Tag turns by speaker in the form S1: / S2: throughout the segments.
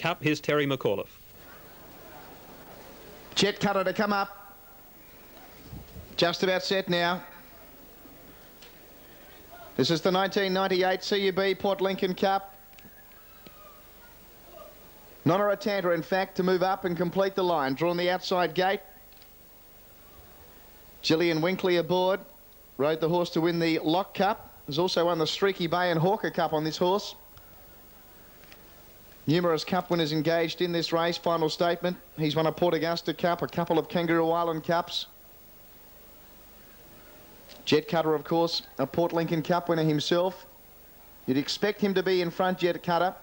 S1: Cup. Here's Terry McAuliffe.
S2: Jet Cutter to come up. Just about set now. This is the 1998 CUB Port Lincoln Cup. Nonaratanta, in fact, to move up and complete the line. Drawn the outside gate. Gillian Winkley aboard. Rode the horse to win the Lock Cup. Has also won the Streaky Bay and Hawker Cup on this horse. Numerous cup winners engaged in this race. Final statement. He's won a Port Augusta Cup, a couple of Kangaroo Island Cups. Jet Cutter, of course, a Port Lincoln Cup winner himself. You'd expect him to be in front, Jet Cutter,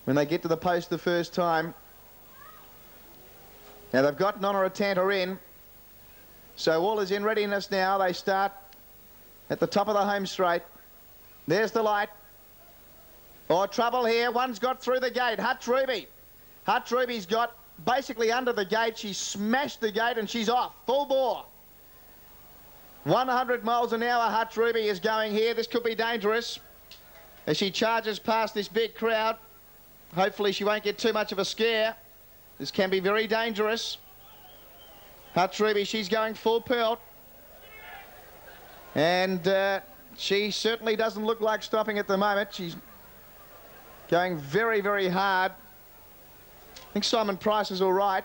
S2: when they get to the post the first time. Now they've got Nonaratanta in. So all is in readiness now. They start at the top of the home straight. There's the light. Oh, trouble here. One's got through the gate. Hutch Ruby. Hutch Ruby's got basically under the gate. She smashed the gate and she's off. Full bore. 100 miles an hour Hutch Ruby is going here. This could be dangerous as she charges past this big crowd. Hopefully she won't get too much of a scare. This can be very dangerous. Hutch Ruby, she's going full pelt. And she certainly doesn't look like stopping at the moment. She's going very, very hard. I think Simon Price is all right.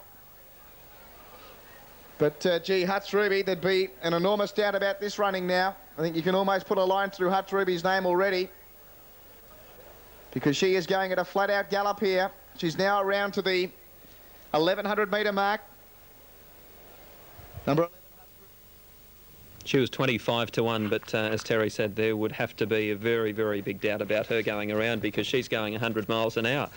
S2: But, gee, Hutch Ruby, there'd be an enormous doubt about this running now. I think you can almost put a line through Hutch Ruby's name already, because she is going at a flat-out gallop here. She's now around to the 1,100-metre mark. Number 11.
S1: She was 25 to 1, but as Terry said, there would have to be a very, very big doubt about her going around, because she's going 100 miles an hour.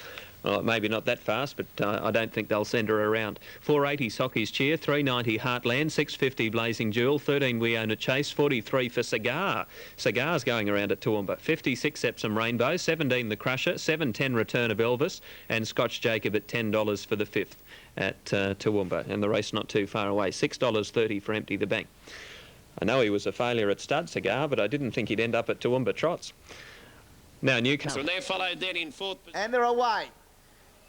S1: Well, maybe not that fast, but I don't think they'll send her around. 480 Socky's Cheer, 390 Heartland, 650 Blazing Jewel, 13 We Own a Chase, 43 for Cigar. Cigar's going around at Toowoomba. 56 Epsom Rainbow, 17 The Crusher, 710 Return of Elvis, and Scotch Jacob at $10 for the 5th at Toowoomba. And the race not too far away, $6.30 for Empty the Bank. I know he was a failure at stud, Cigar, but I didn't think he'd end up at Toowoomba Trots. Now Newcastle.
S3: So they followed that in fourth.
S2: And they're away.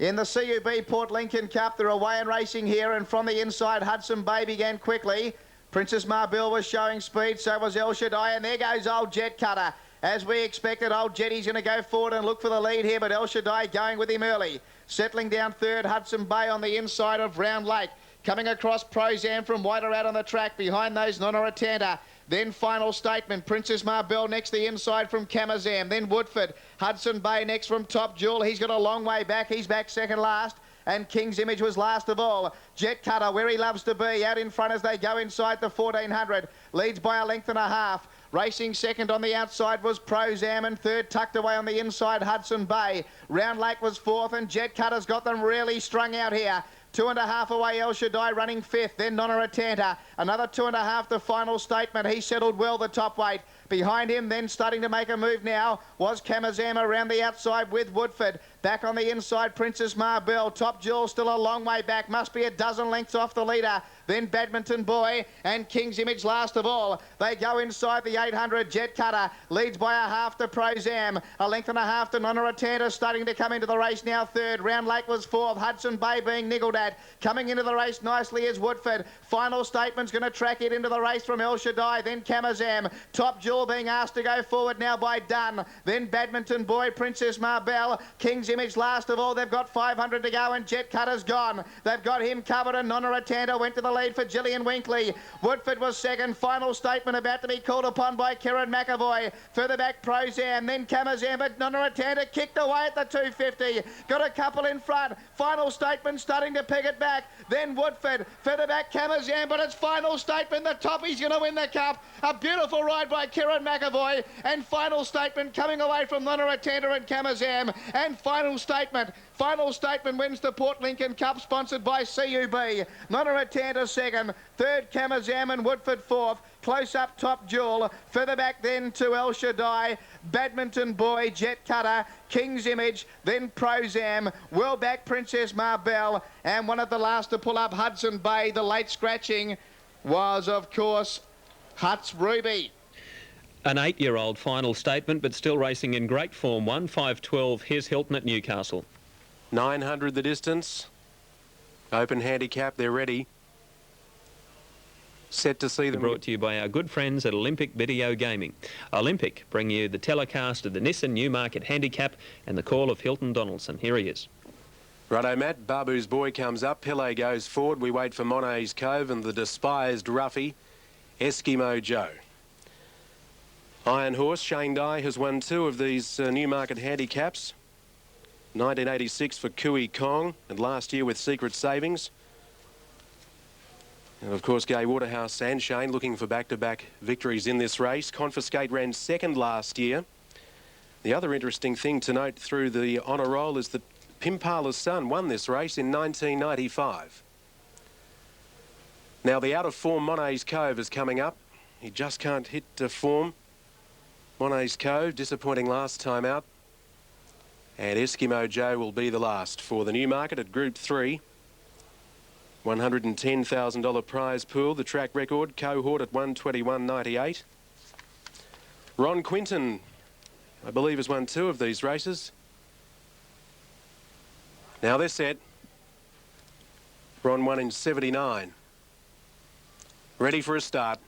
S2: In the CUB Port Lincoln Cup, they're away and racing here, and from the inside, Hudson Bay began quickly. Princess Marbelle was showing speed, so was El Shaddai, and there goes old Jet Cutter. As we expected, old Jetty's going to go forward and look for the lead here, but El Shaddai going with him early. Settling down third, Hudson Bay on the inside of Round Lake. Coming across Prozam from wider out on the track. Behind those, Nonaratanta. Then Final Statement. Princess Marbelle next the inside from Kamazam. Then Woodford. Hudson Bay next from Top Jewel. He's got a long way back. He's back second last. And King's Image was last of all. Jet Cutter, where he loves to be, out in front as they go inside the 1400. Leads by a length and a half. Racing second on the outside was Prozam, and third tucked away on the inside Hudson Bay. Round Lake was fourth, and Jet Cutter's got them really strung out here. 2.5 away, El Shaddai running fifth. Then Nonaratanta. Another 2.5, the Final Statement. He settled well the top weight. Behind him, then starting to make a move now, was Kamazam around the outside with Woodford. Back on the inside, Princess Marbelle. Top Jewel still a long way back. Must be a dozen lengths off the leader. Then Badminton Boy and King's Image last of all. They go inside the 800. Jet Cutter leads by a half to Prozam. A length and a half to Nonaratanta, starting to come into the race now third. Round Lake was fourth. Hudson Bay being niggled at. Coming into the race nicely is Woodford. Final Statement's going to track it into the race from El Shaddai. Then Kamazam. Top Jewel being asked to go forward now by Dunn. Then Badminton Boy, Princess Marbelle. King's Image last of all. They've got 500 to go and Jet Cutter's gone. They've got him covered, and Nonaratanta went to the lead for Gillian Winkley. Woodford was second. Final Statement about to be called upon by Karen McAvoy. Further back Prozam, then Kamazam, but Nonaratanta kicked away at the 250. Got a couple in front. Final Statement starting to pick it back. Then Woodford. Further back Kamazam, but it's Final Statement. The top, he's going to win the cup. A beautiful ride by Karen McAvoy, and Final Statement coming away from Nonaratanta and Kamazam, and Final Statement. Final Statement wins the Port Lincoln Cup, sponsored by CUB. Nonaratanta second, third Kamazam and Woodford fourth. Close up Top Jewel. Further back then to El Shaddai, Badminton Boy, Jet Cutter, King's Image, then Prozam. Well back Princess Marbelle, and one of the last to pull up Hudson Bay. The late scratching was, of course, Hutz Ruby.
S1: An 8-year-old Final Statement, but still racing in great form. 1-5-12. Here's Hilton at Newcastle.
S3: 900 the distance. Open handicap, they're ready. Set to see them.
S1: Brought to you by our good friends at Olympic Video Gaming. Olympic bring you the telecast of the Nissan Newmarket Handicap and the call of Hilton Donaldson. Here he is.
S3: Righto, Matt. Babu's Boy comes up. Pele goes forward. We wait for Monet's Cove and the despised roughie, Eskimo Joe. Iron Horse, Shane Dye, has won 2 of these Newmarket handicaps. 1986 for Kui Kong and last year with Secret Savings. And of course, Gay Waterhouse and Shane looking for back-to-back victories in this race. Confiscate ran 2nd last year. The other interesting thing to note through the honour roll is that Pimpala's son won this race in 1995. Now, the out-of-form Monet's Cove is coming up. He just can't hit form. Monet's Cove, disappointing last time out. And Eskimo Joe will be the last for the Newmarket at Group 3. $110,000 prize pool. The track record, cohort at 121.98. Ron Quinton, I believe, has won 2 of these races. Now they're set. Ron won in 79. Ready for a start.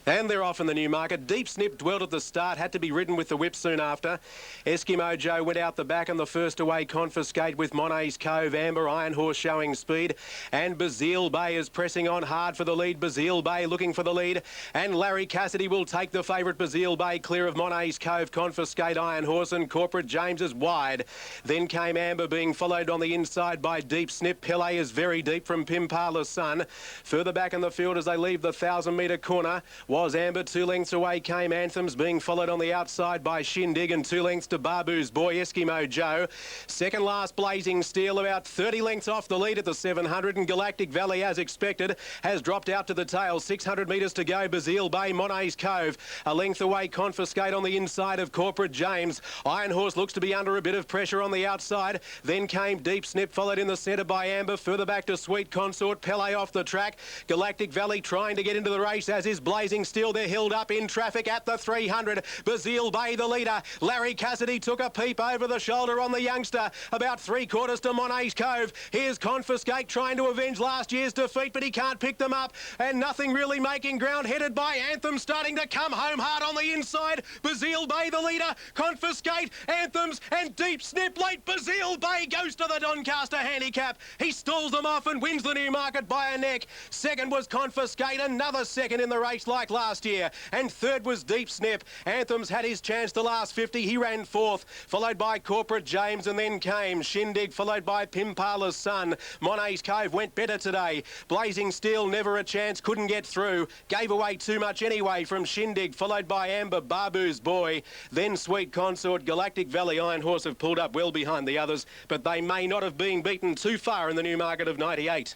S3: And they're off in the Newmarket. Deep Snip dwelled at the start, had to be ridden with the whip soon after. Eskimo Joe went out the back, and the first away Confiscate with Monet's Cove. Amber, Iron Horse showing speed. And Bazile Bay is pressing on hard for the lead. Bazile Bay looking for the lead. And Larry Cassidy will take the favourite Bazile Bay clear of Monet's Cove. Confiscate, Iron Horse, and Corporate James is wide. Then came Amber, being followed on the inside by Deep Snip. Pele is very deep from Pimpala's son. Further back in the field as they leave the 1,000-metre corner was Amber. 2 lengths away came Anthems, being followed on the outside by Shindig, and 2 lengths to Babu's Boy, Eskimo Joe. Second last Blazing Steel, about 30 lengths off the lead at the 700, and Galactic Valley, as expected, has dropped out to the tail. 600 metres to go. Bazile Bay, Monet's Cove. A length away Confiscate on the inside of Corporate James. Iron Horse looks to be under a bit of pressure on the outside. Then came Deep Snip, followed in the centre by Amber. Further back to Sweet Consort. Pele off the track. Galactic Valley trying to get into the race, as is Blazing Steel. They're held up in traffic at the 300. Bazile Bay the leader. Larry Cassidy took a peep over the shoulder on the youngster. About 3/4 to Monet's Cove. Here's Confiscate trying to avenge last year's defeat, but he can't pick them up. And Nothing really making ground, headed by Anthem, starting to come home hard on the inside. Bazile Bay the leader. Confiscate, Anthems, and Deep Snip late. Bazile Bay goes to the Doncaster handicap. He stalls them off and wins the Newmarket by a neck. Second was Confiscate, another second in the race like last year. And third was Deep Snip. Anthems had his chance the last 50. He ran 4th, followed by Corporate James, and then came Shindig, followed by Pimpala's son. Monet's Cove went better today. Blazing Steel, never a chance, couldn't get through. Gave away too much anyway from Shindig, followed by Amber, Babu's Boy. Then Sweet Consort. Galactic Valley, Iron Horse have pulled up well behind the others, but they may not have been beaten too far in the Newmarket of 98.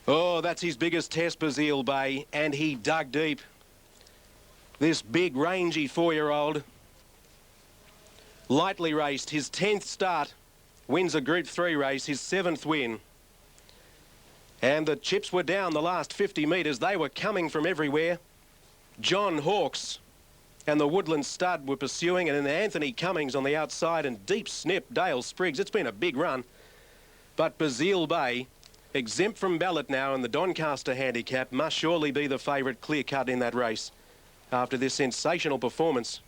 S3: Oh, that's his biggest test, Bazile Bay, and he dug deep. This big, rangy 4-year-old, lightly raced, his 10th start, wins a Group 3 race, his 7th win. And the chips were down the last 50 metres. They were coming from everywhere. John Hawkes and the Woodland Stud were pursuing, and then Anthony Cummings on the outside, and Deep Snip, Dale Spriggs. It's been a big run. But Bazile Bay, exempt from ballot now in the Doncaster handicap, must surely be the favourite clear-cut in that race after this sensational performance.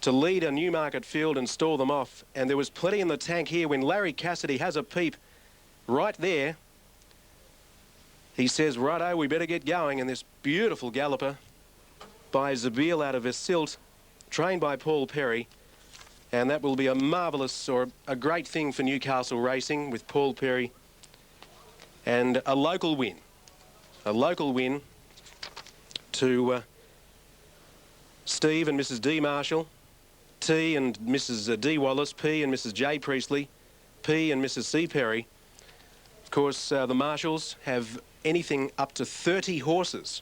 S3: To lead a Newmarket field and stall them off, and there was plenty in the tank here when Larry Cassidy has a peep right there. He says, righto, we better get going, and this beautiful galloper by Zabeel out of Esilt, trained by Paul Perry, and that will be a marvellous, or a great thing for Newcastle racing with Paul Perry. And a local win to Steve and Mrs. D. Marshall, T and Mrs. D. Wallace, P and Mrs. J. Priestley, P and Mrs. C. Perry. Of course, the Marshalls have anything up to 30 horses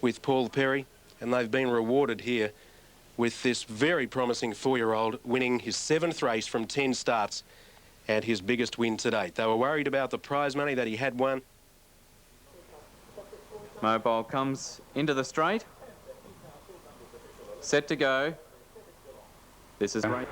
S3: with Paul Perry, and they've been rewarded here with this very promising 4-year-old winning his 7th race from 10 starts and his biggest win to date. They were worried about the prize money that he had won.
S4: Mobile comes into the straight. Set to go. This is great.